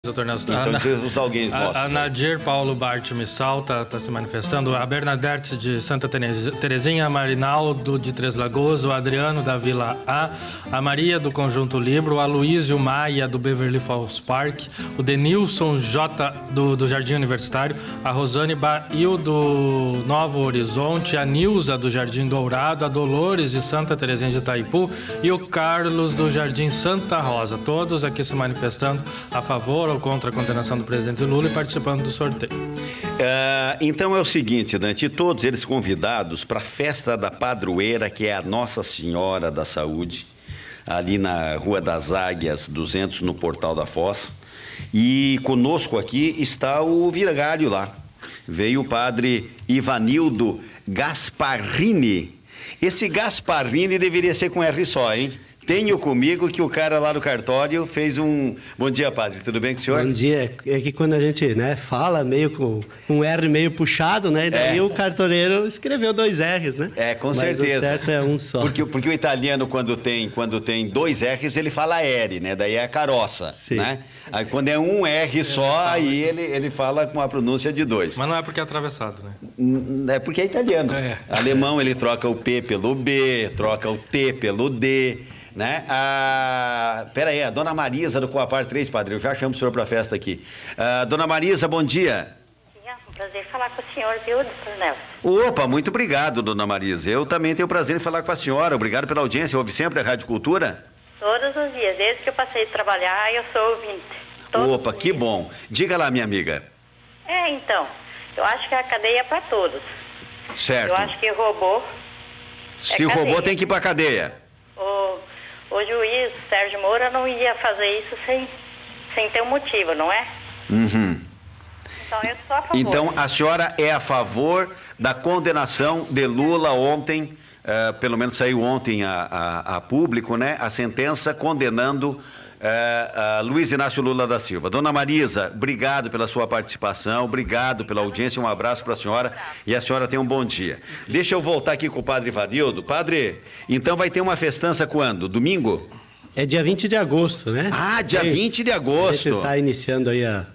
Doutor Nelson. Então, os alguém nossos. A Nadir Paulo Bart Missal está se manifestando. A Bernadette de Santa Terezinha, a Marinaldo de Três Lagoas, o Adriano da Vila a Maria do Conjunto Libro, o Aloísio Maia do Beverly Falls Park, o Denilson J do Jardim Universitário, a Rosane Bail do Novo Horizonte, a Nilza do Jardim Dourado, a Dolores de Santa Terezinha de Itaipu e o Carlos do Jardim Santa Rosa. Todos aqui se manifestando a favor ou contra a condenação do presidente Lula e participando do sorteio. Então é o seguinte, Dante, todos eles convidados para a festa da padroeira, que é a Nossa Senhora da Saúde, ali na Rua das Águias 200, no Portal da Foz. E conosco aqui está o vigário lá. Veio o padre Ivanildo Gasparini. Esse Gasparini deveria ser com R só, hein? Tenho comigo que o cara lá no cartório fez um... Bom dia, padre. Tudo bem com o senhor? Bom dia. É que quando a gente fala meio com um R meio puxado, né? E daí o cartoreiro escreveu 2 R's, né? Com certeza. Mas o certo é um só. Porque o italiano, quando tem 2 R's, ele fala R, né? Daí é a caroça, né? Aí quando é um R só, aí ele fala com a pronúncia de 2. Mas não é porque é atravessado, né? É porque é italiano. Alemão, ele troca o P pelo B, troca o T pelo D... Né? Peraí, a dona Marisa do Coapar 3, padre, eu já chamo o senhor para a festa aqui. Dona Marisa, bom dia. É um prazer falar com o senhor, viu, doutor Nelson? Opa, muito obrigado, dona Marisa. Eu também tenho o prazer em falar com a senhora. Obrigado pela audiência. Ouve sempre a Rádio Cultura? Todos os dias, desde que eu passei de trabalhar, eu sou ouvinte. Opa, que bom. Diga lá, minha amiga. Então, eu acho que a cadeia é para todos. Certo. Eu acho que roubou. Se roubou, tem que ir para a cadeia. O juiz Sérgio Moura não ia fazer isso sem ter um motivo, não é? Uhum. Então eu sou a favor. Então a senhora é a favor da condenação de Lula ontem, pelo menos saiu ontem a público, né? A sentença condenando Luiz Inácio Lula da Silva. Dona Marisa, obrigado pela sua participação, obrigado pela audiência, um abraço para a senhora e a senhora tenha um bom dia. Deixa eu voltar aqui com o padre Ivanildo. Padre, então vai ter uma festança quando? Domingo? É dia 20 de agosto, né? Dia 20 de agosto. A gente está iniciando aí a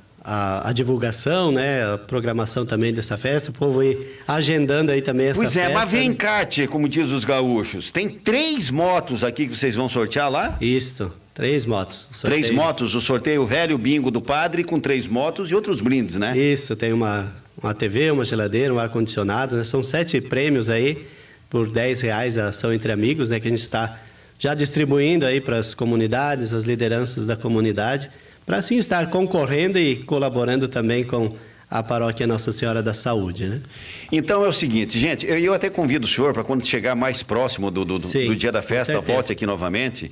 divulgação, né? A programação também dessa festa, o povo aí agendando aí também essa festa. Pois é, mas vem cá, tia, como diz os gaúchos, tem 3 motos aqui que vocês vão sortear lá? Isso. 3 motos. 3 motos, o sorteio velho bingo do padre com 3 motos e outros brindes, né? Isso, tem uma TV, uma geladeira, um ar-condicionado, né? São 7 prêmios aí, por R$10 a ação entre amigos, né? Que a gente está já distribuindo aí para as comunidades, as lideranças da comunidade, para assim estar concorrendo e colaborando também com a paróquia Nossa Senhora da Saúde, né? Então é o seguinte, gente, eu até convido o senhor para quando chegar mais próximo do dia da festa, volte aqui novamente.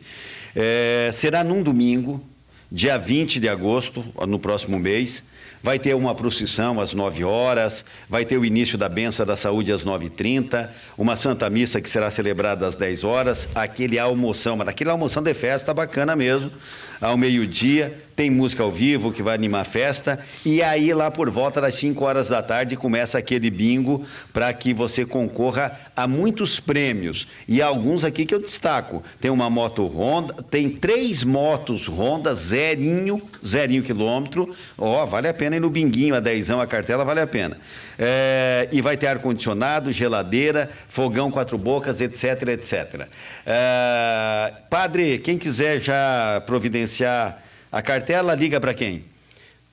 Será num domingo, dia 20 de agosto, no próximo mês. Vai ter uma procissão às 9 horas, vai ter o início da Benção da Saúde às 9h30, uma Santa Missa que será celebrada às 10 horas, aquele almoção, mas aquele almoção de festa bacana mesmo, ao meio-dia, tem música ao vivo que vai animar a festa, e aí lá por volta das 5 horas da tarde começa aquele bingo para que você concorra a muitos prêmios, e alguns aqui que eu destaco, tem uma moto Honda, tem 3 motos Honda, zerinho quilômetro, vale a pena ir no binguinho, a 10ão, a cartela, vale a pena. E vai ter ar-condicionado, geladeira, fogão 4 bocas, etc, etc. Padre, quem quiser já providenciar a cartela, liga para quem?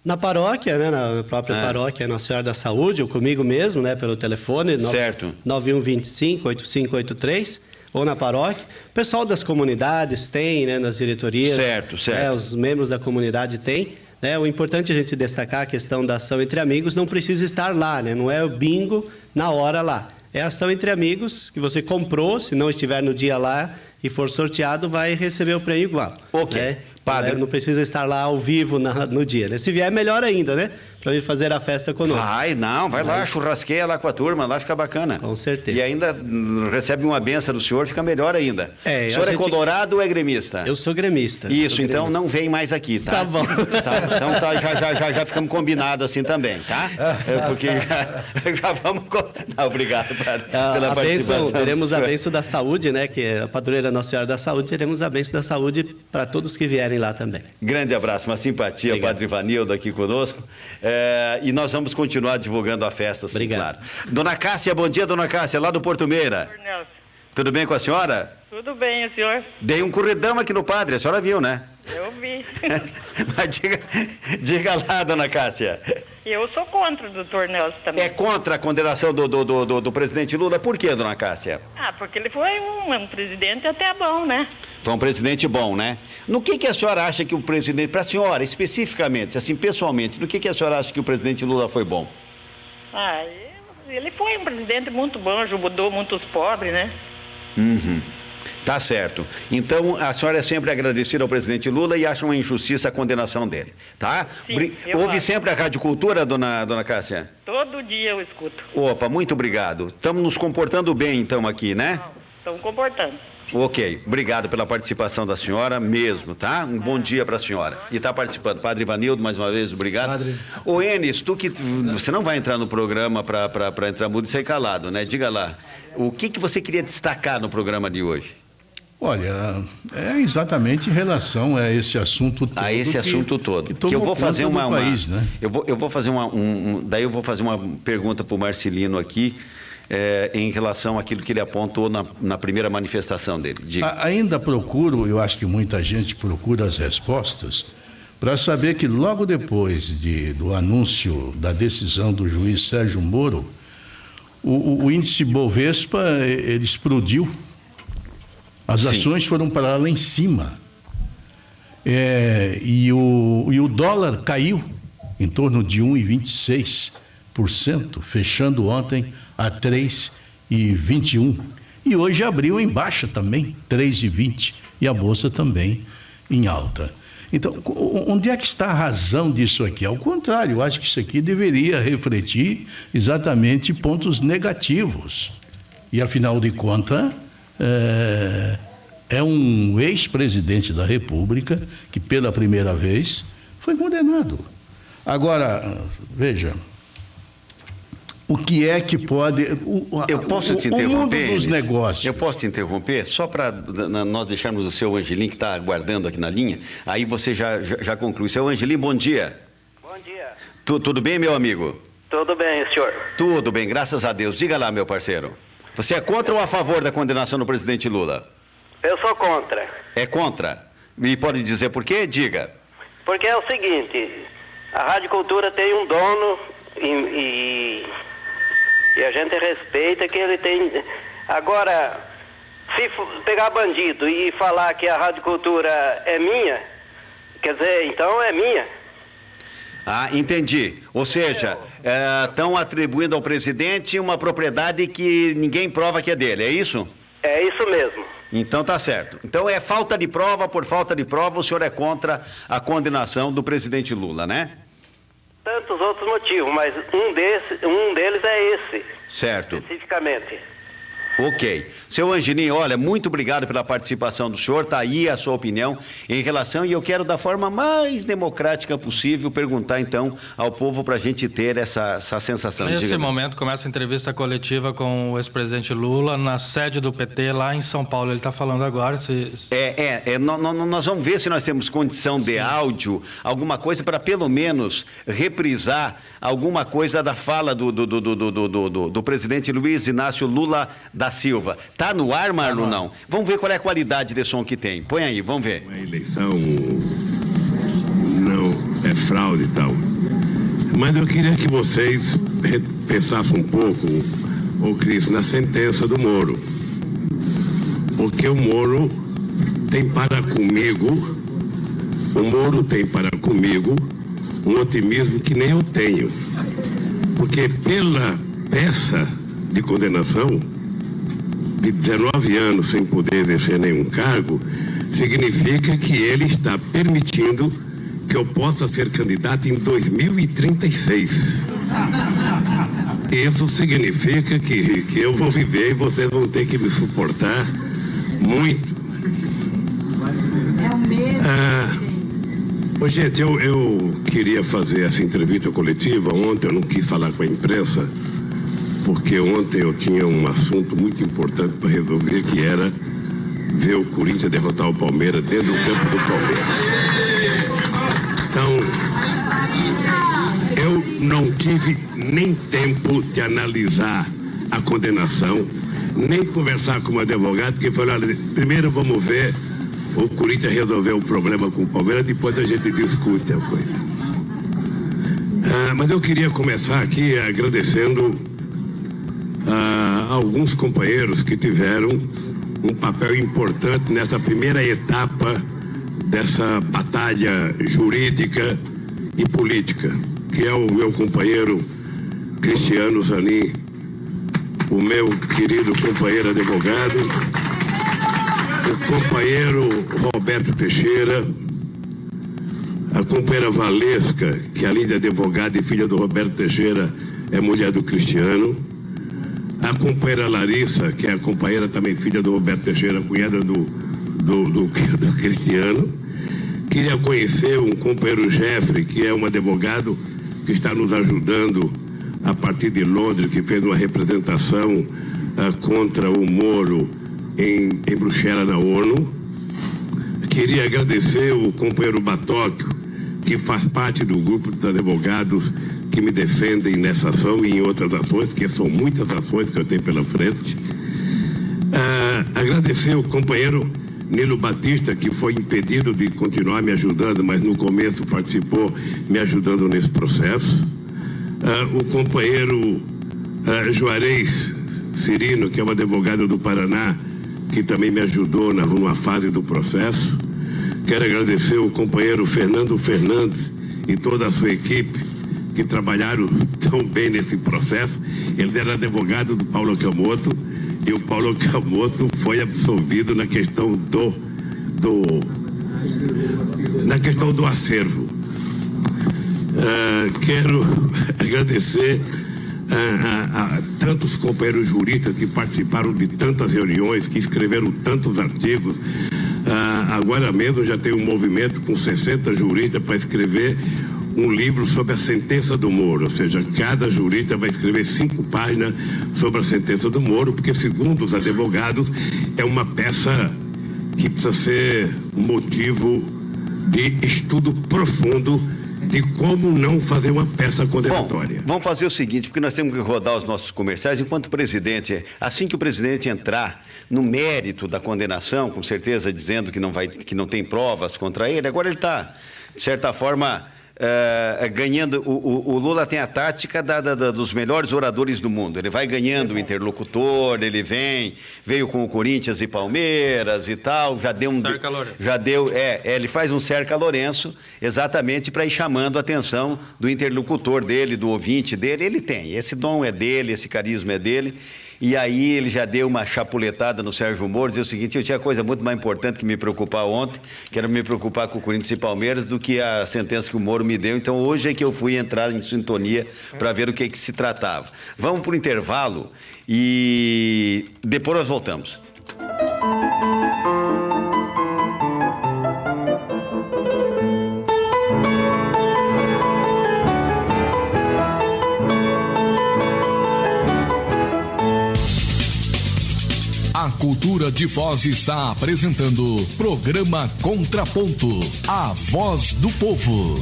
Na paróquia, né? Na própria paróquia Nossa Senhora da Saúde, ou comigo mesmo, né? Pelo telefone, certo. 9125-8583, ou na paróquia. O pessoal das comunidades tem, né? Nas diretorias. Certo. Os membros da comunidade têm. O importante é a gente destacar a questão da ação entre amigos, não precisa estar lá, né? Não é o bingo na hora lá. É a ação entre amigos que você comprou, se não estiver no dia lá e for sorteado, vai receber o prêmio igual. Ok. Né? Padre. Não precisa estar lá ao vivo no dia, né? Se vier, melhor ainda, né? para vir fazer a festa conosco. Vai lá, churrasqueia lá com a turma, lá fica bacana. Com certeza. E ainda recebe uma benção do senhor, fica melhor ainda. O senhor é colorado ou é gremista? Eu sou gremista. Isso, então não vem mais aqui, tá? Tá bom. Então já ficamos combinados assim também, tá? Porque já vamos... Não, obrigado pela participação. Teremos a bênção da saúde, né? Que é a padroeira Nossa Senhora da Saúde, teremos a bênção da saúde para todos que vierem lá também. Grande abraço, uma simpatia, obrigado. Padre Ivanildo aqui conosco. E nós vamos continuar divulgando a festa, sim, claro. Dona Cássia, bom dia, Dona Cássia, lá do Porto Meira. Tudo bem com a senhora? Tudo bem, senhor. Dei um corridão aqui no padre, a senhora viu, né? Eu vi. Mas diga lá, Dona Cássia. Eu sou contra o doutor Nelson também. É contra a condenação do presidente Lula? Por quê, Dona Cássia? Porque ele foi um presidente até bom, né? Foi um presidente bom, né? No que a senhora acha que o presidente... Para a senhora, especificamente, assim, pessoalmente, no que a senhora acha que o presidente Lula foi bom? Ele foi um presidente muito bom, ajudou muitos pobres, né? Tá certo. Então, a senhora é sempre agradecida ao presidente Lula e acha uma injustiça a condenação dele, tá? Sim, Ouve sempre a Rádio Cultura, dona Cássia? Todo dia eu escuto. Opa, muito obrigado. Estamos nos comportando bem, então, aqui, né? Estamos comportando. Ok, obrigado pela participação da senhora mesmo, tá? Um bom dia para a senhora. E está participando. Padre Ivanildo, mais uma vez, obrigado. Padre. Ô, Enes, você não vai entrar no programa para entrar mudo e sair calado, né? Diga lá, o que você queria destacar no programa de hoje? Olha, é exatamente em relação a esse assunto todo. A esse assunto todo. Que eu vou fazer país, né? Eu vou fazer daí eu vou fazer uma pergunta para o Marcelino aqui, em relação àquilo que ele apontou na primeira manifestação dele. Diga. Ainda procuro, eu acho que muita gente procura as respostas, para saber que logo depois do anúncio da decisão do juiz Sérgio Moro, o índice Bovespa, ele explodiu. As ações foram para lá em cima. E o dólar caiu em torno de 1,26%, fechando ontem a 3,21%. E hoje abriu em baixa também, 3,20%, e a Bolsa também em alta. Então, onde é que está a razão disso aqui? Ao contrário, eu acho que isso aqui deveria refletir exatamente pontos negativos. E, afinal de contas, é um ex-presidente da República que, pela primeira vez, foi condenado. Agora, veja... O que é que pode... Eu posso te interromper? O mundo dos negócios. Eu posso te interromper? Só para nós deixarmos o seu Angelim, que está aguardando aqui na linha, aí você já conclui. Seu Angelim, bom dia. Bom dia. Tudo bem, meu amigo? Tudo bem, senhor. Tudo bem, graças a Deus. Diga lá, meu parceiro. Você é contra ou a favor da condenação do presidente Lula? Eu sou contra. É contra? E pode dizer por quê? Diga. Porque é o seguinte, a Rádio Cultura tem um dono e a gente respeita que ele tem... Agora, se pegar bandido e falar que a Rádio Cultura é minha, quer dizer, então é minha. Ah, entendi. Ou seja, estão atribuindo ao presidente uma propriedade que ninguém prova que é dele, é isso? É isso mesmo. Então tá certo. Então é falta de prova, por falta de prova, o senhor é contra a condenação do presidente Lula, né? Tantos outros motivos, mas um deles é esse. Certo. Especificamente. Ok. Seu Angelim, olha, muito obrigado pela participação do senhor, está aí a sua opinião em relação, e eu quero da forma mais democrática possível perguntar então ao povo para a gente ter essa sensação. Nesse momento começa a entrevista coletiva com o ex-presidente Lula na sede do PT lá em São Paulo, ele está falando agora. Nós vamos ver se nós temos condição de áudio, alguma coisa para pelo menos reprisar alguma coisa da fala do presidente Luiz Inácio Lula da Silva. Tá no ar, Marlon, não? Vamos ver qual é a qualidade desse som que tem. Põe aí, vamos ver. A eleição não é fraude e tal. Mas eu queria que vocês pensassem um pouco, ô Cris, na sentença do Moro. Porque o Moro tem para comigo um otimismo que nem eu tenho. Porque pela peça de condenação de 19 anos sem poder exercer nenhum cargo, significa que ele está permitindo que eu possa ser candidato em 2036. Isso significa que eu vou viver e vocês vão ter que me suportar muito. É o mesmo. Gente, eu queria fazer essa entrevista coletiva. Ontem eu não quis falar com a imprensa, porque ontem eu tinha um assunto muito importante para resolver, que era ver o Corinthians derrotar o Palmeiras dentro do campo do Palmeiras. Então, eu não tive nem tempo de analisar a condenação, nem conversar com o advogado, que falou: olha, primeiro vamos ver o Corinthians resolver o problema com o Palmeiras, depois a gente discute a coisa. Mas eu queria começar aqui agradecendo a alguns companheiros que tiveram um papel importante nessa primeira etapa dessa batalha jurídica e política, que é o meu companheiro Cristiano Zanin, o meu querido companheiro advogado, o companheiro Roberto Teixeira, a companheira Valesca, que além de advogada e filha do Roberto Teixeira, é mulher do Cristiano, a companheira Larissa, que é a companheira também filha do Roberto Teixeira, cunhada do Cristiano. Queria conhecer um companheiro Jeffrey, que é um advogado que está nos ajudando a partir de Londres, que fez uma representação contra o Moro em Bruxelas, na ONU. Queria agradecer o companheiro Batóquio, que faz parte do grupo de advogados que me defendem nessa ação e em outras ações, porque são muitas ações que eu tenho pela frente. Agradecer o companheiro Nilo Batista, que foi impedido de continuar me ajudando, mas no começo participou me ajudando nesse processo. O companheiro Juarez Cirino, que é um advogado do Paraná, que também me ajudou numa fase do processo. Quero agradecer o companheiro Fernando Fernandes e toda a sua equipe, que trabalharam tão bem nesse processo. Ele era advogado do Paulo Camoto, e o Paulo Camoto foi absolvido na questão do acervo. Quero agradecer a tantos companheiros juristas que participaram de tantas reuniões, que escreveram tantos artigos. Agora mesmo já tem um movimento com 60 juristas para escrever um livro sobre a sentença do Moro, ou seja, cada jurista vai escrever 5 páginas sobre a sentença do Moro, porque, segundo os advogados, é uma peça que precisa ser motivo de estudo profundo de como não fazer uma peça condenatória. Bom, vamos fazer o seguinte, porque nós temos que rodar os nossos comerciais. Enquanto o presidente, assim que o presidente entrar no mérito da condenação, com certeza dizendo que não tem provas contra ele, agora ele está, de certa forma, ganhando. O Lula tem a tática dos melhores oradores do mundo. Ele vai ganhando o interlocutor, ele veio com o Corinthians e Palmeiras e tal, ele faz um cerca Lourenço exatamente para ir chamando a atenção do interlocutor dele, do ouvinte dele. Ele tem, esse dom é dele, esse carisma é dele. E aí ele já deu uma chapuletada no Sérgio Moro, dizia o seguinte: eu tinha coisa muito mais importante que me preocupar ontem, que era me preocupar com o Corinthians e Palmeiras, do que a sentença que o Moro me deu. Então hoje é que eu fui entrar em sintonia para ver o que se tratava. Vamos para o intervalo e depois nós voltamos. A Cultura de Foz está apresentando programa Contraponto, a voz do povo.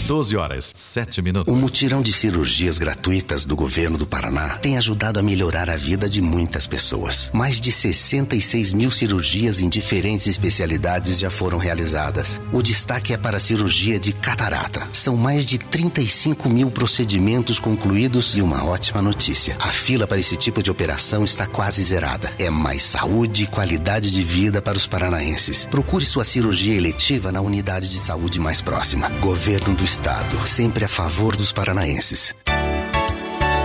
12h07. O mutirão de cirurgias gratuitas do governo do Paraná tem ajudado a melhorar a vida de muitas pessoas. Mais de 66 mil cirurgias em diferentes especialidades já foram realizadas. O destaque é para a cirurgia de catarata. São mais de 35 mil procedimentos concluídos e uma ótima notícia: a fila para esse tipo de operação está quase zerada. É mais saúde e qualidade de vida para os paranaenses. Procure sua cirurgia eletiva na unidade de saúde mais próxima. Governo do Estado, sempre a favor dos paranaenses.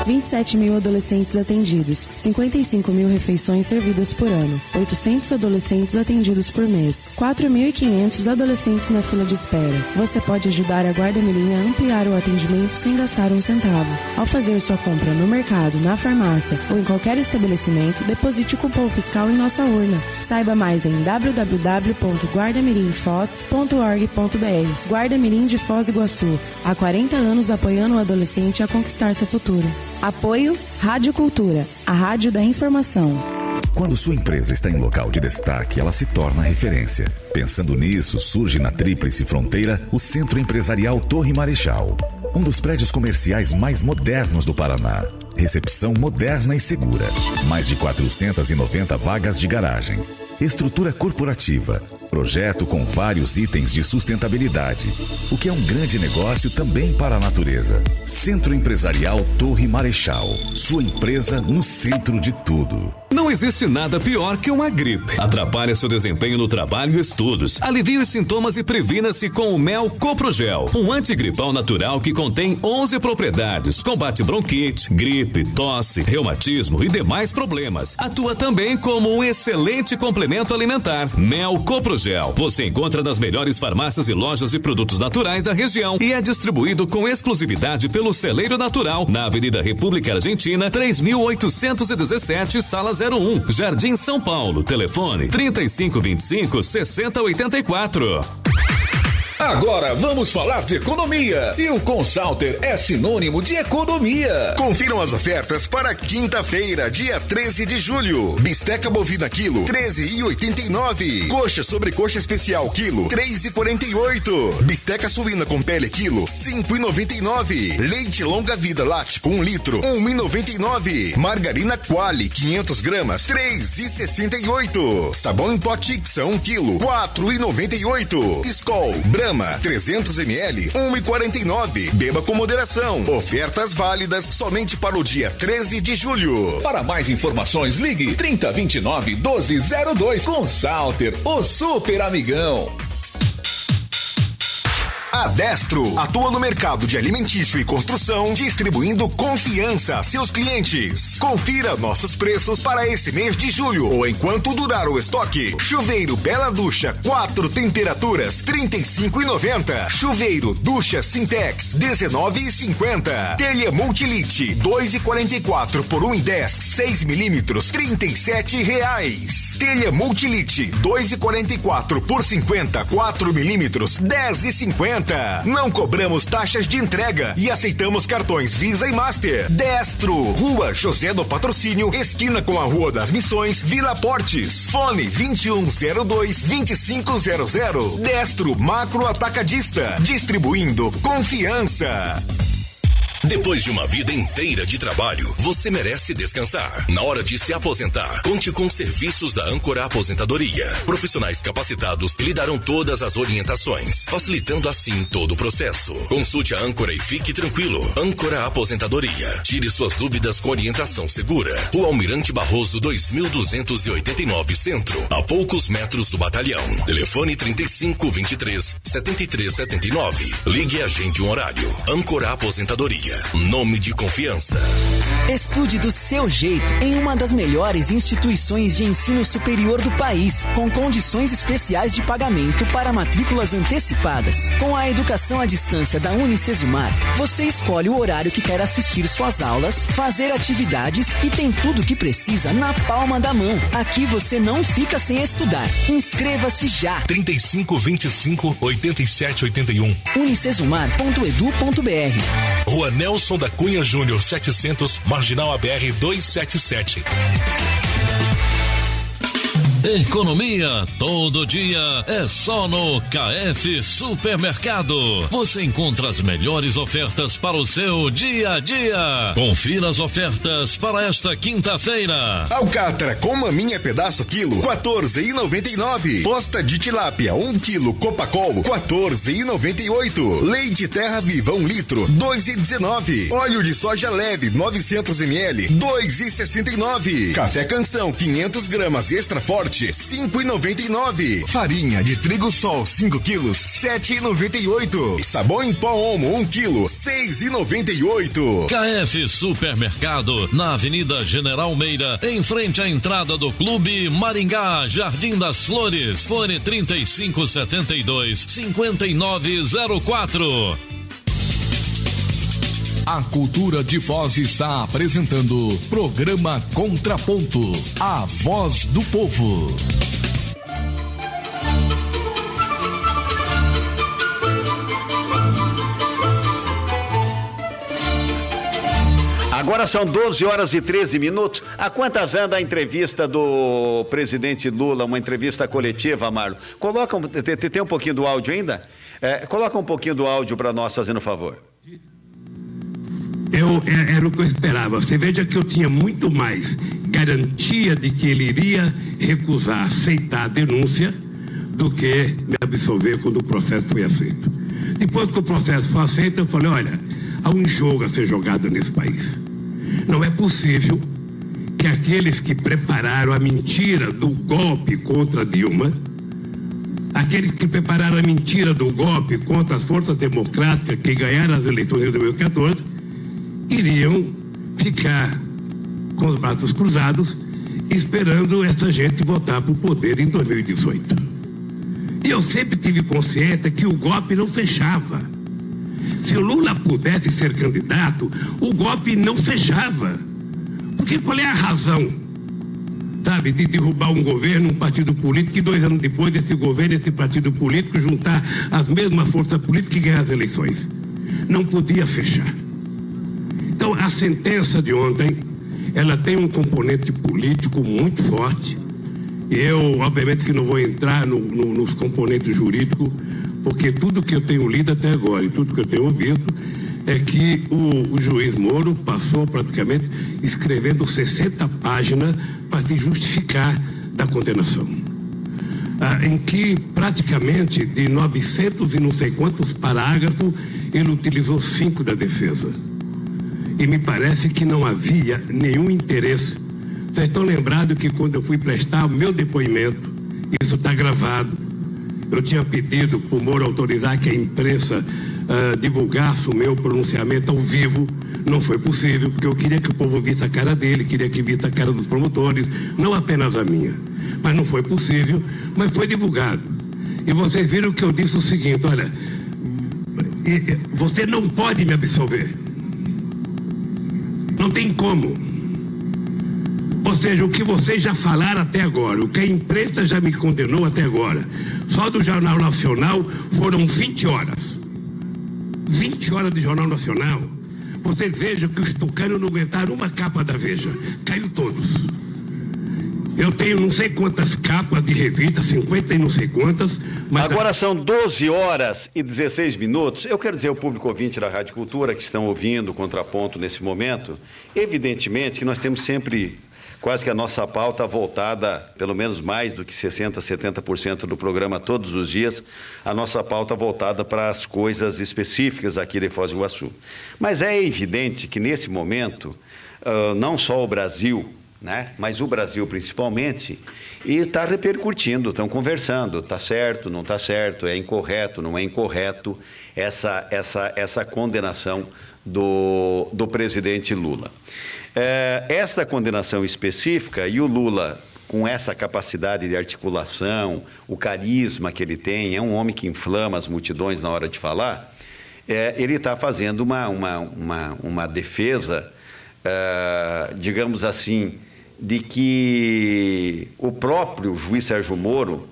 27 mil adolescentes atendidos, 55 mil refeições servidas por ano, 800 adolescentes atendidos por mês, 4.500 adolescentes na fila de espera. Você pode ajudar a Guarda Mirim a ampliar o atendimento sem gastar um centavo. Ao fazer sua compra no mercado, na farmácia ou em qualquer estabelecimento, deposite o cupom fiscal em nossa urna. Saiba mais em www.guardamirimfoz.org.br. Guarda Mirim de Foz do Iguaçu. Há 40 anos apoiando o adolescente a conquistar seu futuro. Apoio Rádio Cultura, a rádio da informação. Quando sua empresa está em local de destaque, ela se torna referência. Pensando nisso, surge na Tríplice Fronteira o Centro Empresarial Torre Marechal. Um dos prédios comerciais mais modernos do Paraná. Recepção moderna e segura. Mais de 490 vagas de garagem. Estrutura corporativa. Projeto com vários itens de sustentabilidade. O que é um grande negócio também para a natureza. Centro Empresarial Torre Marechal. Sua empresa no centro de tudo. Não existe nada pior que uma gripe. Atrapalha seu desempenho no trabalho e estudos. Alivie os sintomas e previna-se com o Mel Coprogel, um antigripal natural que contém 11 propriedades. Combate bronquite, gripe, tosse, reumatismo e demais problemas. Atua também como um excelente complemento alimentar. Mel Coprogel. Você encontra nas melhores farmácias e lojas de produtos naturais da região e é distribuído com exclusividade pelo Celeiro Natural, na Avenida República Argentina, 3.817, Sala 01, Jardim São Paulo. Telefone 3525-6084. Agora vamos falar de economia. E o Consalter é sinônimo de economia. Confiram as ofertas para quinta-feira, dia 13 de julho. Bisteca bovina quilo, 13,89. Coxa sobre coxa especial quilo, 3,48. Bisteca suína com pele quilo, 5,99. Leite longa vida láctico 1 litro, 1,99. Margarina Quali, 500 gramas, 3,68. Sabão em pó Tixa 1 quilo, 4,98. Skol Brahma 300 ml, 1,49. Beba com moderação. Ofertas válidas somente para o dia 13 de julho. Para mais informações, ligue 3029-1202. Consalter, o super amigão. A Destro atua no mercado de alimentício e construção, distribuindo confiança a seus clientes. Confira nossos preços para esse mês de julho ou enquanto durar o estoque. Chuveiro Bela Ducha, 4 temperaturas, R$35,90. Chuveiro Ducha Sintex, R$19,50. Telha Multilite, 2,44 por 1,10, 6 milímetros, R$37,00. Telha Multilite, 2,44 por 50, 4 milímetros, R$10,50. Não cobramos taxas de entrega e aceitamos cartões Visa e Master. Destro, Rua José do Patrocínio, esquina com a Rua das Missões, Vila Portes. Fone 2102-2500. Destro Macro Atacadista, distribuindo confiança. Depois de uma vida inteira de trabalho, você merece descansar. Na hora de se aposentar, conte com os serviços da Âncora Aposentadoria. Profissionais capacitados que lhe darão todas as orientações, facilitando assim todo o processo. Consulte a Âncora e fique tranquilo. Âncora Aposentadoria. Tire suas dúvidas com orientação segura. Rua Almirante Barroso, 2289 Centro, a poucos metros do batalhão. Telefone 3523-7379. Ligue e agende um horário. Âncora Aposentadoria. Nome de confiança. Estude do seu jeito em uma das melhores instituições de ensino superior do país, com condições especiais de pagamento para matrículas antecipadas. Com a educação à distância da Unicesumar, você escolhe o horário que quer assistir suas aulas, fazer atividades e tem tudo o que precisa na palma da mão. Aqui você não fica sem estudar. Inscreva-se já. 3525-8781. unicesumar.edu.br. Rua Nelson da Cunha Júnior, 700, Marginal ABR 277. Economia todo dia é só no KF Supermercado. Você encontra as melhores ofertas para o seu dia a dia. Confira as ofertas para esta quinta-feira. Alcatra com maminha pedaço quilo, 14,99. Posta de tilápia 1 quilo Copacol, 14,98. Leite Terra Viva 1 litro, 2,19. Óleo de soja leve 900 ml, 2,69. Café Canção 500 gramas extra forte, leite, 5,99. Farinha de trigo Sol, 5 quilos, 7,98. Sabão em pó Omo, 1 quilo, 6,98. KF Supermercado, na Avenida General Meira, em frente à entrada do Clube Maringá, Jardim das Flores. Fone 3572-5904. A Cultura de Voz está apresentando Programa Contraponto, a voz do povo. Agora são 12 horas e 13 minutos. A quantas anda a entrevista do presidente Lula, uma entrevista coletiva, Marlon? Tem um pouquinho do áudio ainda? Coloca um pouquinho do áudio para nós, fazendo um favor. Era o que eu esperava. Você veja que eu tinha muito mais garantia de que ele iria recusar, aceitar a denúncia, do que me absolver quando o processo foi aceito. Depois que o processo foi aceito, eu falei, olha, há um jogo a ser jogado nesse país. Não é possível que aqueles que prepararam a mentira do golpe contra Dilma, aqueles que prepararam a mentira do golpe contra as forças democráticas que ganharam as eleições de 2014, iriam ficar com os braços cruzados esperando essa gente voltar para o poder em 2018. E eu sempre tive consciência que o golpe não fechava. Se o Lula pudesse ser candidato, o golpe não fechava. Porque qual é a razão, sabe, de derrubar um governo, um partido político, e 2 anos depois esse governo, esse partido político juntar as mesmas forças políticas e ganhar as eleições? Não podia fechar. Então, a sentença de ontem, ela tem um componente político muito forte. Eu, obviamente, que não vou entrar nos componentes jurídicos, porque tudo que eu tenho lido até agora e tudo que eu tenho ouvido é que o juiz Moro passou praticamente escrevendo 60 páginas para se justificar da condenação. Em que praticamente de 900 e não sei quantos parágrafos, ele utilizou 5 da defesa. E me parece que não havia nenhum interesse. Vocês estão lembrados que quando eu fui prestar o meu depoimento, isso está gravado, eu tinha pedido para o Moro autorizar que a imprensa divulgasse o meu pronunciamento ao vivo. Não foi possível, porque eu queria que o povo visse a cara dele, queria que visse a cara dos promotores, não apenas a minha. Mas não foi possível, mas foi divulgado. E vocês viram que eu disse o seguinte, olha, você não pode me absolver. Não tem como. Ou seja, o que vocês já falaram até agora, o que a imprensa já me condenou até agora, só do Jornal Nacional foram 20 horas. 20 horas de Jornal Nacional. Vocês vejam que os tucanos não aguentaram uma capa da Veja. Caiu todos. Eu tenho não sei quantas capas de revista, 50 e não sei quantas. Mas agora são 12 horas e 16 minutos. Eu quero dizer ao público ouvinte da Rádio Cultura que estão ouvindo o Contraponto nesse momento, evidentemente que nós temos sempre quase que a nossa pauta voltada, pelo menos mais do que 60%, 70% do programa todos os dias, a nossa pauta voltada para as coisas específicas aqui de Foz do Iguaçu. Mas é evidente que nesse momento, não só o Brasil, né? Mas o Brasil principalmente, e está repercutindo, estão conversando, está certo, não está certo, é incorreto, não é incorreto essa condenação do presidente Lula. Esta condenação específica, e o Lula, com essa capacidade de articulação, o carisma que ele tem, é um homem que inflama as multidões na hora de falar, ele está fazendo uma defesa, digamos assim, de que o próprio juiz Sérgio Moro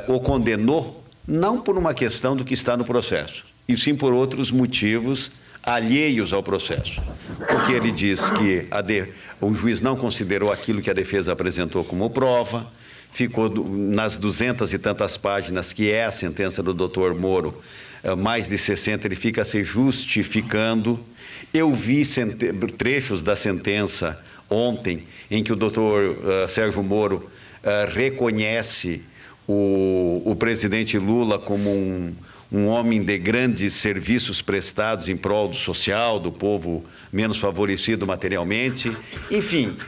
o condenou não por uma questão do que está no processo, e sim por outros motivos alheios ao processo. Porque ele diz que o juiz não considerou aquilo que a defesa apresentou como prova, ficou nas 200 e tantas páginas que é a sentença do doutor Moro, mais de 60, ele fica se justificando. Eu vi trechos da sentença ontem, em que o doutor Sérgio Moro reconhece o presidente Lula como um homem de grandes serviços prestados em prol do social, do povo menos favorecido materialmente. Enfim,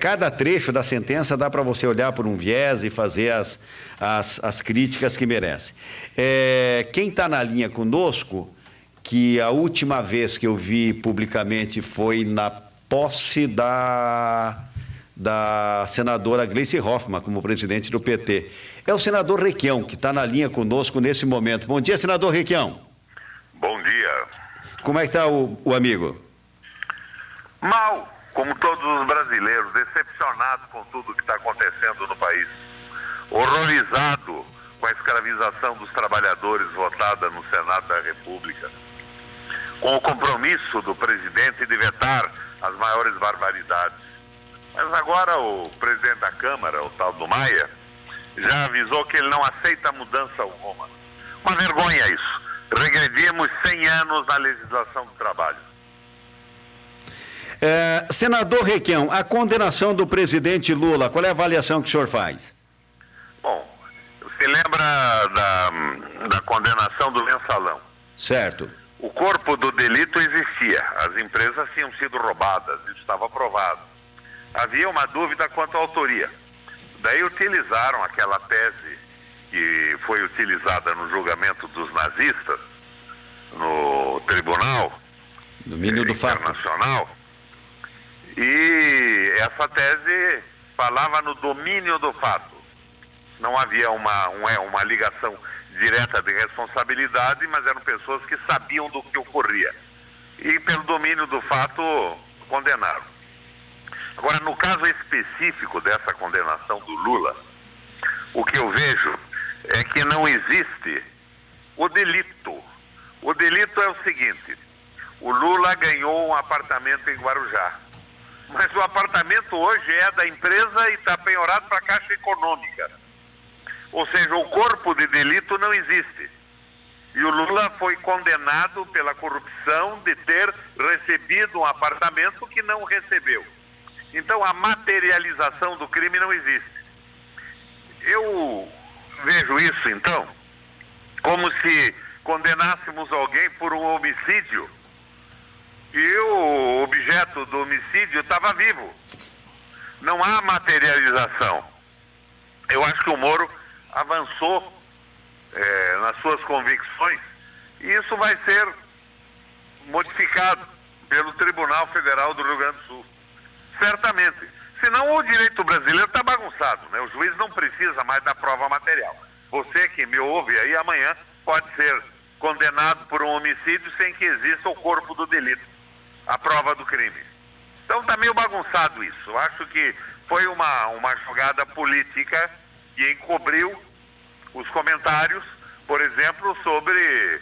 cada trecho da sentença dá para você olhar por um viés e fazer as críticas que merece. Quem está na linha conosco, que a última vez que eu vi publicamente foi na posse da senadora Gleice Hoffmann como presidente do PT. É o senador Requião, que está na linha conosco nesse momento. Bom dia, senador Requião. Bom dia. Como é que está o amigo? Mal, como todos os brasileiros, decepcionado com tudo que está acontecendo no país. Horrorizado com a escravização dos trabalhadores votada no Senado da República. Com o compromisso do presidente de vetar as maiores barbaridades. Mas agora o presidente da Câmara, o tal do Maia, já avisou que ele não aceita mudança alguma. Uma vergonha isso. Regredimos 100 anos na legislação do trabalho. Senador Requião, a condenação do presidente Lula, qual é a avaliação que o senhor faz? Bom, você lembra da condenação do mensalão? Certo. O corpo do delito existia, as empresas tinham sido roubadas, isso estava provado. Havia uma dúvida quanto à autoria. Daí utilizaram aquela tese que foi utilizada no julgamento dos nazistas, no Tribunal Internacional, e essa tese falava no domínio do fato. Não havia uma ligação direta de responsabilidade, mas eram pessoas que sabiam do que ocorria. E pelo domínio do fato, condenaram. Agora, no caso específico dessa condenação do Lula, o que eu vejo é que não existe o delito. O delito é o seguinte: o Lula ganhou um apartamento em Guarujá, mas o apartamento hoje é da empresa e está penhorado para a Caixa Econômica. Ou seja, o corpo de delito não existe. E o Lula foi condenado pela corrupção de ter recebido um apartamento que não recebeu. Então, a materialização do crime não existe. Eu vejo isso, então, como se condenássemos alguém por um homicídio e o objeto do homicídio estava vivo. Não há materialização. Eu acho que o Moro avançou nas suas convicções e isso vai ser modificado pelo Tribunal Federal do Rio Grande do Sul. Certamente. Senão o direito brasileiro está bagunçado, né? O juiz não precisa mais da prova material. Você que me ouve aí amanhã pode ser condenado por um homicídio sem que exista o corpo do delito, a prova do crime. Então está meio bagunçado isso. Eu acho que foi uma jogada política que encobriu os comentários, por exemplo, sobre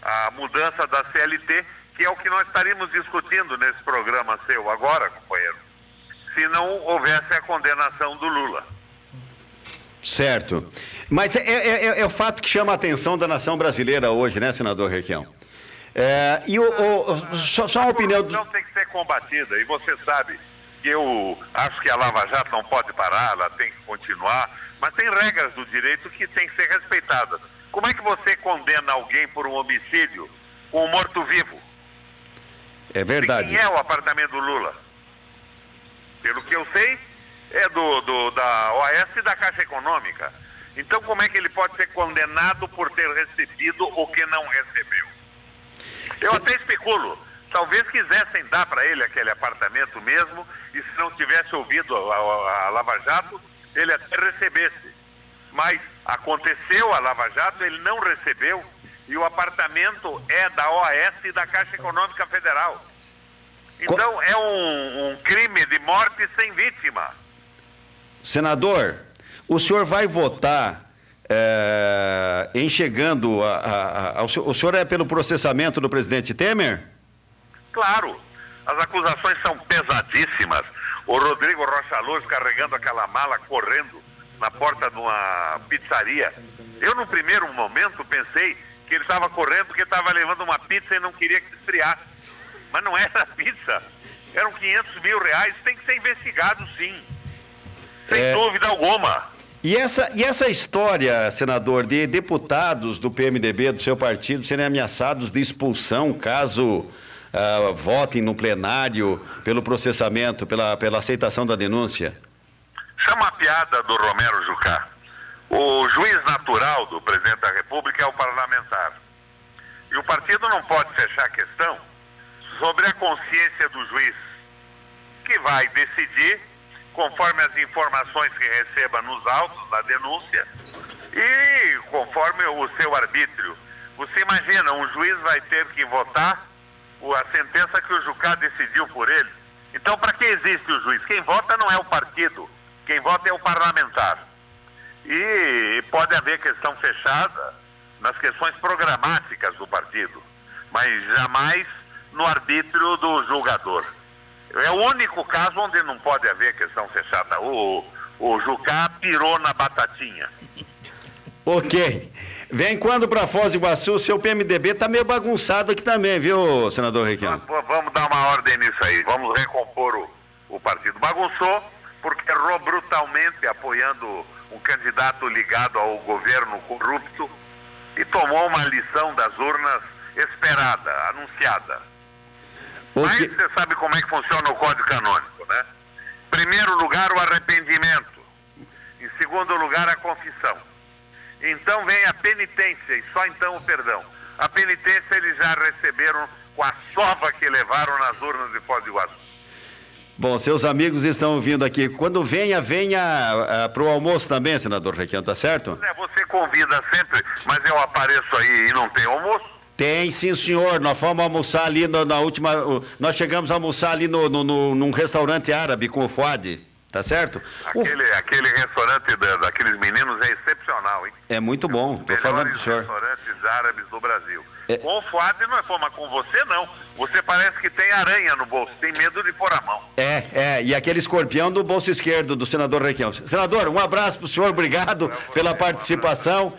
a mudança da CLT, que é o que nós estaríamos discutindo nesse programa seu agora, companheiro, se não houvesse a condenação do Lula. Certo. Mas é o fato que chama a atenção da nação brasileira hoje, né, senador Requião? Só uma opinião... A corrupção tem que ser combatida, e você sabe que eu acho que a Lava Jato não pode parar, ela tem que continuar, mas tem regras do direito que têm que ser respeitadas. Como é que você condena alguém por um homicídio com um morto-vivo? É verdade. E quem é o apartamento do Lula? Pelo que eu sei, é da OAS e da Caixa Econômica. Então, como é que ele pode ser condenado por ter recebido o que não recebeu? Eu até especulo. Talvez quisessem dar para ele aquele apartamento mesmo, e se não tivesse ouvido a Lava Jato, ele até recebesse. Mas aconteceu a Lava Jato, ele não recebeu, e o apartamento é da OAS e da Caixa Econômica Federal. Então é um crime de morte sem vítima. Senador, o senhor vai votar em chegando o senhor é pelo processamento do presidente Temer? Claro, as acusações são pesadíssimas. O Rodrigo Rocha Luz carregando aquela mala, correndo na porta de uma pizzaria. Eu, no primeiro momento, pensei que ele estava correndo porque estava levando uma pizza e não queria que esfriasse. Mas não era pizza. Eram 500 mil reais. Tem que ser investigado, sim. Sem dúvida alguma. E essa história, senador, de deputados do PMDB, do seu partido, serem ameaçados de expulsão caso votem no plenário pelo processamento, pela aceitação da denúncia? Chama a piada do Romero Jucá. O juiz natural do presidente da República é o parlamentar. E o partido não pode fechar a questão sobre a consciência do juiz, que vai decidir conforme as informações que receba nos autos da denúncia e conforme o seu arbítrio. Você imagina, um juiz vai ter que votar a sentença que o Jucá decidiu por ele. Então, para que existe o juiz? Quem vota não é o partido, quem vota é o parlamentar. E pode haver questão fechada nas questões programáticas do partido, mas jamais no arbítrio do julgador. É o único caso onde não pode haver questão fechada. O Jucá pirou na batatinha. Ok. Vem quando para Foz do Iguaçu, o seu PMDB está meio bagunçado aqui também, viu, senador Requião? Vamos dar uma ordem nisso aí. Vamos recompor o partido. Bagunçou porque errou brutalmente apoiando um candidato ligado ao governo corrupto e tomou uma lição das urnas esperada, anunciada. Mas você sabe como é que funciona o Código Canônico, né? Em primeiro lugar, o arrependimento. Em segundo lugar, a confissão. Então vem a penitência e só então o perdão. A penitência eles já receberam com a sova que levaram nas urnas de Foz do Iguaçu. Bom, seus amigos estão vindo aqui. Quando venha para o almoço também, senador Requião, tá certo? Você convida sempre, mas eu apareço aí e não tem almoço? Tem, sim, senhor. Nós fomos almoçar ali na última... Nós chegamos a almoçar ali num restaurante árabe com o Fuad, tá certo? Aquele restaurante daqueles meninos é excepcional, hein? É muito bom, estou falando do senhor. Restaurantes árabes do Brasil. Com o Fuad não é forma, com você não. Você parece que tem aranha no bolso, tem medo de pôr a mão. E aquele escorpião do bolso esquerdo do senador Requião. Senador, um abraço para o senhor, obrigado pela participação.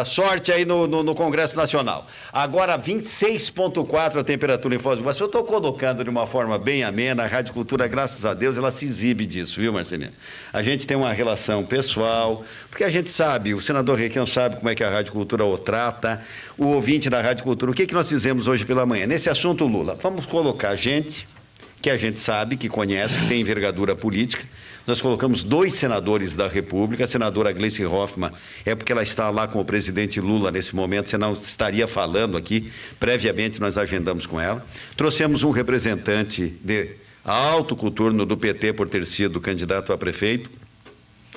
Sorte aí no Congresso Nacional. Agora 26,4 a temperatura em Foz do Iguaçu. Eu estou colocando de uma forma bem amena. A Rádio Cultura, graças a Deus, ela se exibe disso, viu, Marcelino? A gente tem uma relação pessoal, porque a gente sabe, o senador Requião sabe como é que a Rádio Cultura o trata, o ouvinte da Rádio Cultura. O que nós fizemos hoje pela manhã? Nesse assunto Lula, vamos colocar gente que a gente sabe, que conhece, que tem envergadura política. Nós colocamos 2 senadores da República. A senadora Gleice Hoffmann é porque ela está lá com o presidente Lula nesse momento, senão estaria falando aqui. Previamente nós agendamos com ela. Trouxemos um representante de alto coturno do PT por ter sido candidato a prefeito.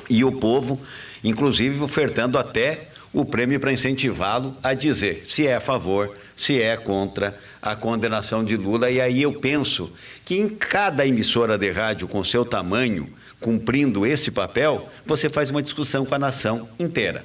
E o povo, inclusive, ofertando até o prêmio para incentivá-lo a dizer se é a favor, se é contra a condenação de Lula. E aí eu penso que em cada emissora de rádio com seu tamanho, cumprindo esse papel, você faz uma discussão com a nação inteira,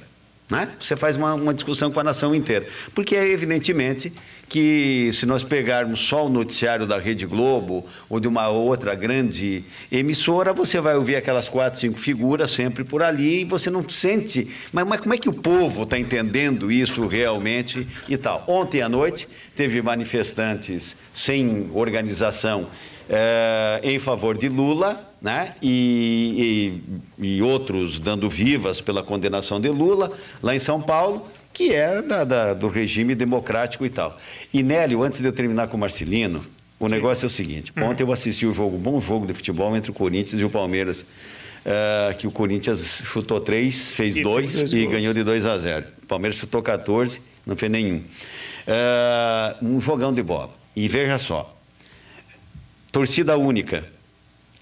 né? Você faz uma discussão com a nação inteira. Porque é evidentemente que se nós pegarmos só o noticiário da Rede Globo ou de uma outra grande emissora, você vai ouvir aquelas 4, 5 figuras sempre por ali e você não sente, mas como é que o povo está entendendo isso realmente e tal. Ontem à noite teve manifestantes sem organização em favor de Lula, né? E outros dando vivas pela condenação de Lula, lá em São Paulo, que é do regime democrático e tal. E, Nélio, antes de eu terminar com o Marcelino, o negócio é o seguinte. Ontem eu assisti um bom jogo de futebol entre o Corinthians e o Palmeiras, que o Corinthians chutou 3, fez 2 e ganhou de 2-0. O Palmeiras chutou 14, não fez nenhum. Um jogão de bola. E veja só, torcida única,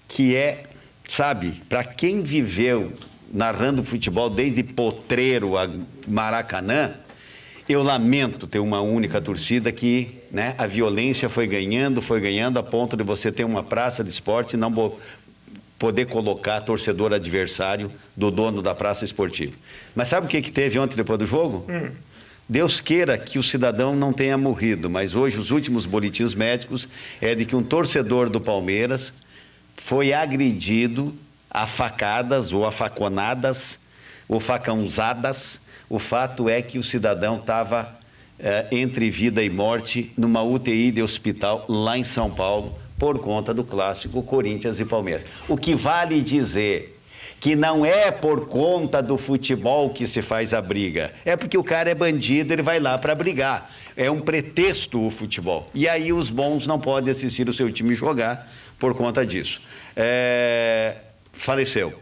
que é, sabe, para quem viveu narrando futebol desde Potreiro a Maracanã, eu lamento ter uma única torcida que, né, a violência foi ganhando a ponto de você ter uma praça de esportes e não poder colocar torcedor adversário do dono da praça esportiva. Mas sabe o que teve ontem depois do jogo? Deus queira que o cidadão não tenha morrido, mas hoje os últimos boletins médicos é de que um torcedor do Palmeiras foi agredido a facadas ou a faconadas ou facãozadas. O fato é que o cidadão estava entre vida e morte numa UTI de hospital lá em São Paulo por conta do clássico Corinthians e Palmeiras. O que vale dizer que não é por conta do futebol que se faz a briga, é porque o cara é bandido, ele vai lá para brigar. É um pretexto o futebol. E aí os bons não podem assistir o seu time jogar por conta disso. Faleceu.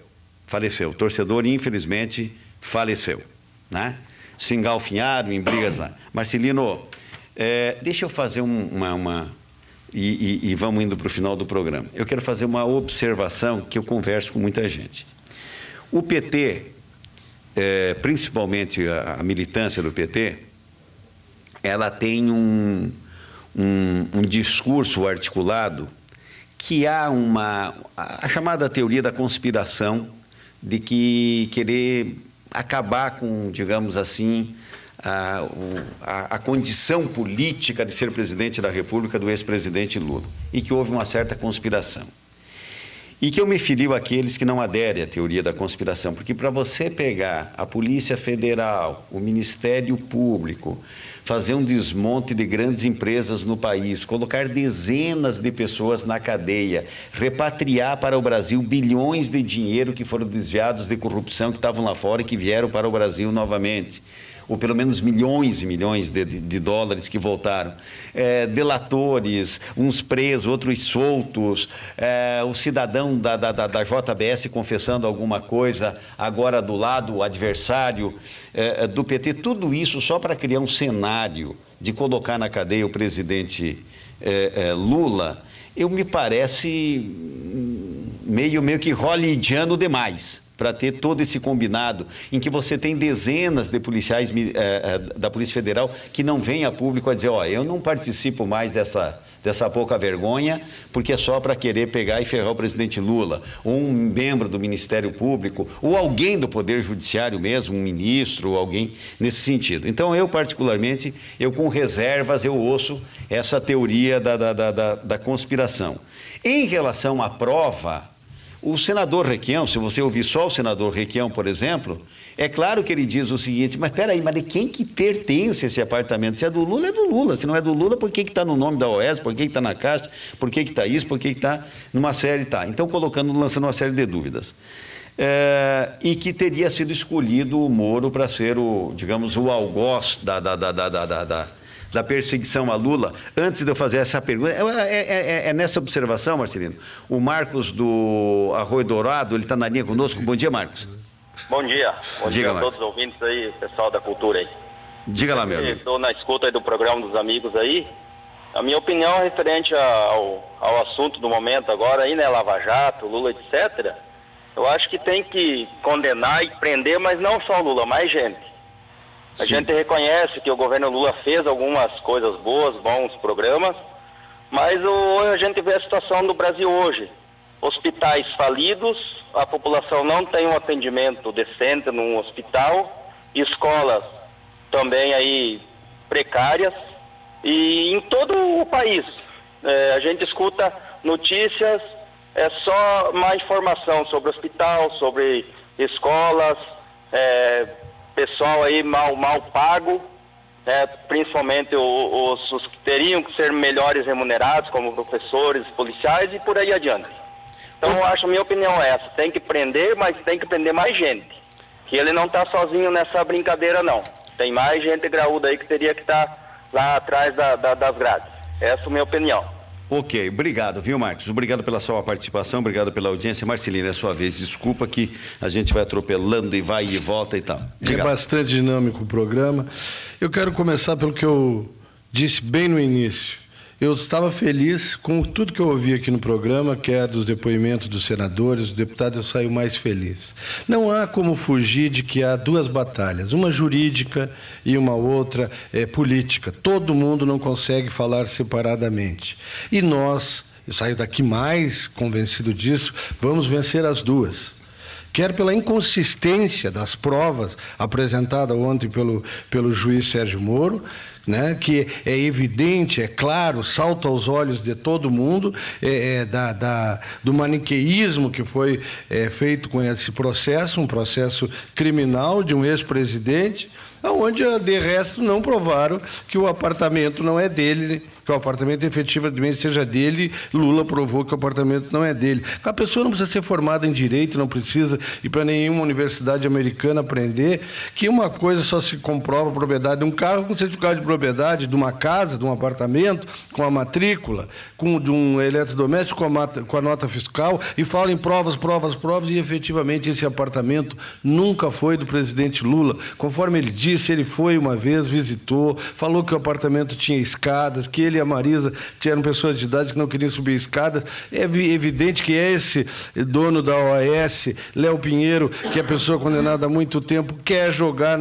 O torcedor, infelizmente, faleceu, né? Se engalfinharam em brigas lá. Marcelino, deixa eu fazer e vamos indo para o final do programa. Eu quero fazer uma observação que eu converso com muita gente. O PT, principalmente a militância do PT, ela tem um discurso articulado que há a chamada teoria da conspiração de que querer acabar com, digamos assim, a condição política de ser presidente da República do ex-presidente Lula, e que houve uma certa conspiração. E que eu me filio àqueles que não aderem à teoria da conspiração, porque para você pegar a Polícia Federal, o Ministério Público, fazer um desmonte de grandes empresas no país, colocar dezenas de pessoas na cadeia, repatriar para o Brasil bilhões de dinheiro que foram desviados de corrupção, que estavam lá fora e que vieram para o Brasil novamente, ou pelo menos milhões e milhões de dólares que voltaram, delatores, uns presos, outros soltos, o cidadão da JBS confessando alguma coisa, agora do lado adversário do PT, tudo isso só para criar um cenário de colocar na cadeia o presidente Lula, me parece meio que hollywoodiano demais, para ter todo esse combinado, em que você tem dezenas de policiais da Polícia Federal que não vêm a público a dizer, eu não participo mais dessa pouca vergonha, porque é só para querer pegar e ferrar o presidente Lula, ou um membro do Ministério Público, ou alguém do Poder Judiciário mesmo, um ministro, ou alguém nesse sentido. Então, eu particularmente, com reservas, eu ouço essa teoria da conspiração. Em relação à prova, o senador Requião, se você ouvir só o senador Requião, por exemplo, é claro que ele diz o seguinte, mas peraí, mas de quem que pertence esse apartamento? Se é do Lula, é do Lula. Se não é do Lula, por que está no nome da OES? Por que está na Caixa? Por que está isso? Por que está numa série? Então, lançando uma série de dúvidas. E que teria sido escolhido o Moro para ser o algoz da perseguição a Lula. Antes de eu fazer essa pergunta, nessa observação, Marcelino, o Marcos do Arroio Dourado, ele está na linha conosco. Bom dia, Marcos. Bom dia. Bom dia a todos os ouvintes aí, pessoal da cultura aí. Diga lá, meu amigo. Estou na escuta aí do programa dos amigos aí. A minha opinião é referente ao assunto do momento agora aí, né, Lava Jato, Lula, etc. Eu acho que tem que condenar e prender, mas não só o Lula, mais gente. A gente reconhece que o governo Lula fez algumas coisas boas, bons programas, mas hoje a gente vê a situação do Brasil hoje. Hospitais falidos, a população não tem um atendimento decente num hospital, escolas também aí precárias, e em todo o país. A gente escuta notícias, só má informação sobre hospital, sobre escolas, pessoal aí mal pago, principalmente os que teriam que ser melhores remunerados, como professores, policiais e por aí adiante. Então, eu acho, a minha opinião é essa, tem que prender, mas tem que prender mais gente, que ele não está sozinho nessa brincadeira não, tem mais gente graúda aí que teria que estar lá atrás das grades, essa é a minha opinião. Ok, obrigado, viu, Marcos? Obrigado pela sua participação, obrigado pela audiência. Marcelino, é a sua vez, desculpa que a gente vai atropelando e vai e volta e tal. É bastante dinâmico o programa. Eu quero começar pelo que eu disse bem no início. Eu estava feliz com tudo que eu ouvi aqui no programa, quer dos depoimentos dos senadores, dos deputados, eu saio mais feliz. Não há como fugir de que há duas batalhas, uma jurídica e uma outra política. Todo mundo não consegue falar separadamente. E nós, eu saio daqui mais convencido disso, vamos vencer as duas. Quer pela inconsistência das provas apresentadas ontem pelo juiz Sérgio Moro, né, que é evidente, é claro, salta aos olhos de todo mundo, do maniqueísmo que foi feito com esse processo, um processo criminal de um ex-presidente, onde, de resto, não provaram que o apartamento não é dele, que o apartamento efetivamente seja dele. Lula provou que o apartamento não é dele. A pessoa não precisa ser formada em direito, não precisa ir para nenhuma universidade americana aprender que uma coisa só se comprova a propriedade de um carro com certificado de propriedade, de uma casa, de um apartamento, com a matrícula, de um eletrodoméstico, com a nota fiscal, e fala em provas, e efetivamente esse apartamento nunca foi do presidente Lula. Conforme ele disse, ele foi uma vez, visitou, falou que o apartamento tinha escadas, que ele e a Marisa eram pessoas de idade que não queriam subir escadas. É evidente que esse dono da OAS, Léo Pinheiro, que é pessoa condenada há muito tempo, quer jogar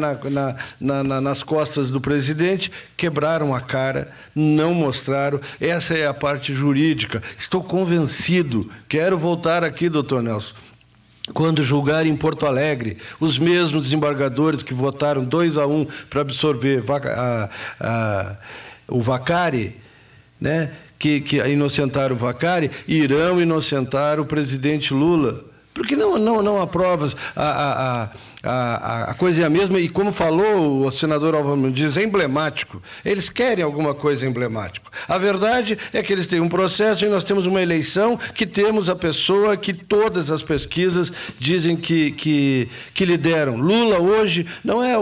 nas costas do presidente. Quebraram a cara, não mostraram. Essa é a parte jurídica. Estou convencido, quero voltar aqui, doutor Nelson, quando julgar em Porto Alegre, os mesmos desembargadores que votaram 2-1 para absorver o Vacari, né, que inocentaram o Vacari, irão inocentar o presidente Lula. Porque não há provas, a coisa é a mesma, e como falou o senador Álvaro Mendes, é emblemático. Eles querem alguma coisa emblemática. A verdade é que eles têm um processo e nós temos uma eleição que temos a pessoa que todas as pesquisas dizem que lideram. Lula hoje não é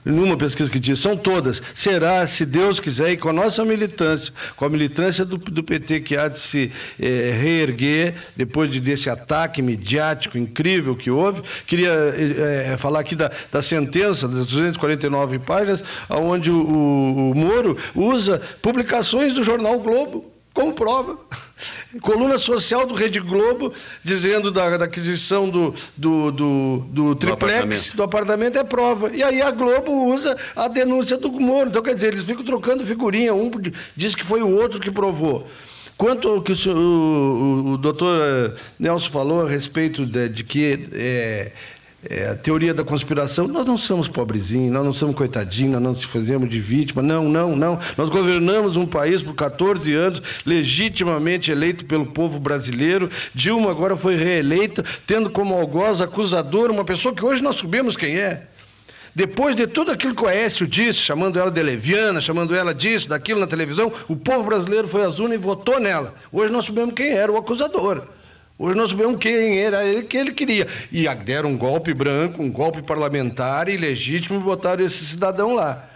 numa pesquisa que diz, são todas. Será, se Deus quiser, e com a nossa militância, com a militância do PT que há de se reerguer depois desse ataque midiático incrível que houve. Queria falar aqui da sentença, das 249 páginas, onde o Moro usa publicações do jornal Globo como prova. Coluna social do Rede Globo, dizendo da aquisição do triplex, do apartamento, é prova. E aí a Globo usa a denúncia do Moro. Então, quer dizer, eles ficam trocando figurinha. Um diz que foi o outro que provou. Quanto ao que o doutor Nelson falou a respeito de que a teoria da conspiração, nós não somos pobrezinhos, nós não somos coitadinhos, nós não se fazemos de vítima, não. Nós governamos um país por 14 anos, legitimamente eleito pelo povo brasileiro. Dilma agora foi reeleita, tendo como algoz acusador uma pessoa que hoje nós sabemos quem é. Depois de tudo aquilo que o Aécio disse, chamando ela de leviana, chamando ela disso, daquilo na televisão, o povo brasileiro foi às urnas e votou nela. Hoje nós sabemos quem era o acusador. Hoje nós sabemos quem era ele que ele queria. E deram um golpe branco, um golpe parlamentar ilegítimo e botaram esse cidadão lá.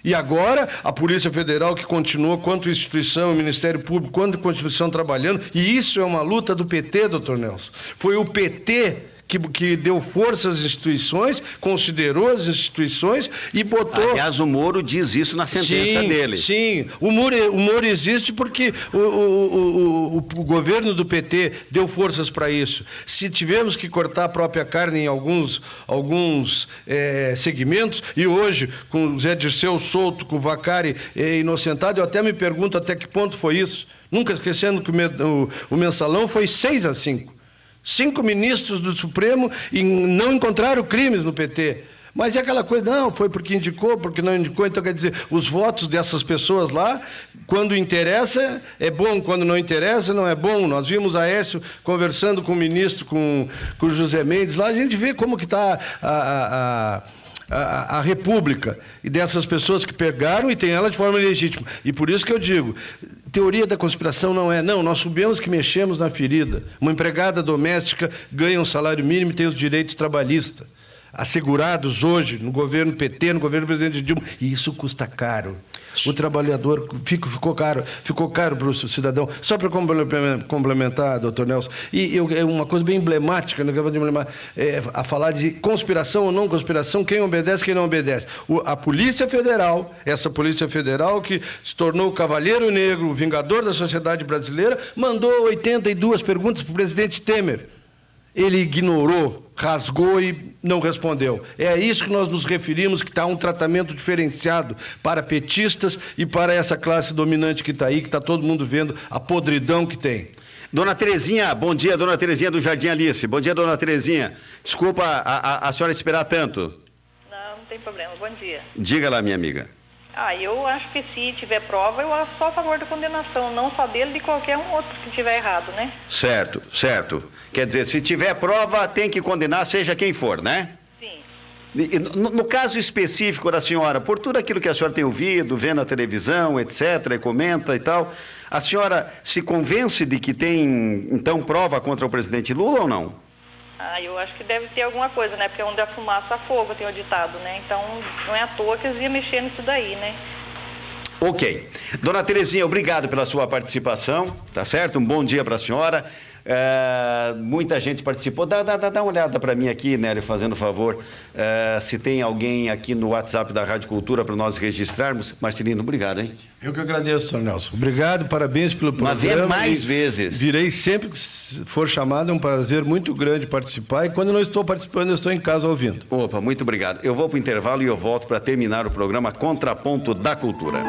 E agora a Polícia Federal, que continua quanto instituição, o Ministério Público, quanto Constituição trabalhando, e isso é uma luta do PT, doutor Nelson. Foi o PT que deu força às instituições, considerou as instituições e botou... Aliás, o Moro diz isso na sentença dele. Sim, o Moro existe porque o governo do PT deu forças para isso. Se tivemos que cortar a própria carne em alguns segmentos, e hoje, com o Zé Dirceu solto, com o Vacari inocentado, eu até me pergunto até que ponto foi isso. Nunca esquecendo que o mensalão foi 6-5. 5 ministros do Supremo e não encontraram crimes no PT. Mas é aquela coisa, não, foi porque indicou, porque não indicou. Então, quer dizer, os votos dessas pessoas lá, quando interessa, é bom, quando não interessa, não é bom. Nós vimos a Aécio conversando com o ministro, com o José Mendes, lá a gente vê como que está a República, e dessas pessoas que pegaram e tem ela de forma legítima. E por isso que eu digo, teoria da conspiração não, nós sabemos que mexemos na ferida. Uma empregada doméstica ganha um salário mínimo e tem os direitos trabalhistas assegurados hoje no governo PT, no governo do presidente Dilma, e isso custa caro. O trabalhador ficou caro para o cidadão. Só para complementar, doutor Nelson, e uma coisa bem emblemática, a falar de conspiração ou não conspiração, quem obedece, quem não obedece. A Polícia Federal, essa Polícia Federal que se tornou o Cavaleiro Negro, o vingador da sociedade brasileira, mandou 82 perguntas para o presidente Temer. Ele ignorou, rasgou e não respondeu. É a isso que nós nos referimos, que está um tratamento diferenciado para petistas e para essa classe dominante que está aí, que está todo mundo vendo a podridão que tem. Dona Terezinha, bom dia, dona Terezinha do Jardim Alice. Bom dia, dona Terezinha. Desculpa a senhora esperar tanto. Não tem problema, bom dia. Diga lá, minha amiga. Eu acho que se tiver prova, eu sou a favor da condenação, não só dele, de qualquer um outro que tiver errado, né? Certo. Quer dizer, se tiver prova, tem que condenar, seja quem for, né? Sim. No caso específico da senhora, por tudo aquilo que a senhora tem ouvido, vendo na televisão, etc., e comenta e tal, a senhora se convence de que tem, então, prova contra o presidente Lula ou não? Eu acho que deve ter alguma coisa, né? Porque onde há fumaça há fogo, tem o ditado, né? Então, não é à toa que eles iam mexer nisso daí, né? Ok. Dona Terezinha, obrigado pela sua participação, tá certo? Um bom dia para a senhora. Muita gente participou. Dá uma olhada para mim aqui, Nélio, fazendo favor. Se tem alguém aqui no WhatsApp da Rádio Cultura para nós registrarmos. Marcelino, obrigado, hein? Eu que agradeço, Sr. Nelson. Obrigado, parabéns pelo programa. Mas venha mais vezes. Virei sempre que for chamado, é um prazer muito grande participar. E quando não estou participando, eu estou em casa ouvindo. Opa, muito obrigado. Eu vou para o intervalo e eu volto para terminar o programa Contraponto da Cultura.